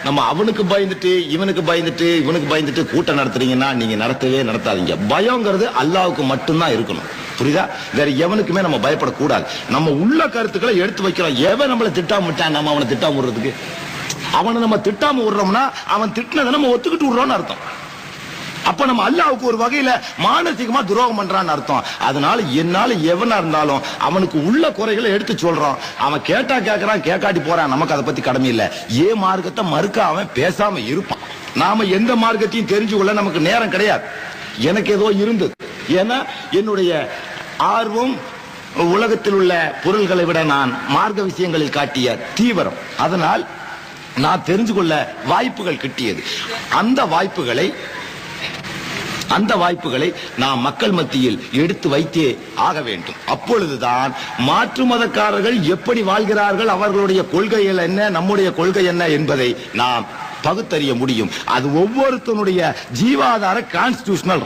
நம்ம அவனுக்கு பயந்துட்டு இவனுக்கு பயந்துட்டு கூட்டம் நடத்துறீங்கன்னா நீங்க நடத்தாதீங்க. பயம்ங்கிறது அல்லாஹ்வுக்கு மட்டும்தான் இருக்கணும். புரியுதா? வேற எவனுக்குமே நம்ம பயப்படக்கூடாது. நம்ம உள்ள கருத்துக்களை எடுத்து வைக்கிறோம். எவன் நம்மளை திட்டாம விட்டான், நம்ம அவனை திட்டாம விடுறதுக்கு? அவனை நம்ம திட்டாம விடுறோம்னா அவன் திட்டினதை நம்ம ஒத்துக்கிட்டு விடுறோம்னு அர்த்தம். அப்ப நம்ம அல்லாஹ்வுக்கு ஒரு வகையில மானசீகமா துரோகம் பண்றான்னு அர்த்தம். அதனால என்னால எவனா இருந்தாலும் அவனுக்கு உள்ள குறைகளை எடுத்து சொல்றோம். அவன் கேட்டா கேட்கறான், கேட்காட்டி போறான், நமக்கு அதை பத்தி கடமை இல்ல. மார்க்கத்தை மறுக்க அவன் பேசாம இருப்பான். நாம எந்த மார்க்கத்தையும் தெரிஞ்சு கொள்ள நமக்கு நேரம் கிடையாது. எனக்கு ஏதோ இருந்தது. ஏன்னா என்னுடைய ஆர்வம் உலகத்தில் உள்ள பொருள்களை விட நான் மார்க்க விஷயங்களில் காட்டிய தீவிரம். அதனால் நான் தெரிஞ்சு கொள்ள வாய்ப்புகள் கிட்டியது. அந்த வாய்ப்புகளை நாம் மக்கள் மத்தியில் எடுத்து வைத்தே ஆக வேண்டும். அப்பொழுதுதான் மாற்று மதக்காரர்கள் எப்படி வாழ்கிறார்கள், அவர்களுடைய கொள்கைகள் என்ன, நம்முடைய கொள்கை என்ன என்பதை நாம் பகுத்தறிய முடியும். அது ஒவ்வொருத்தனுடைய ஜீவாதார கான்ஸ்டிடியூஷனல்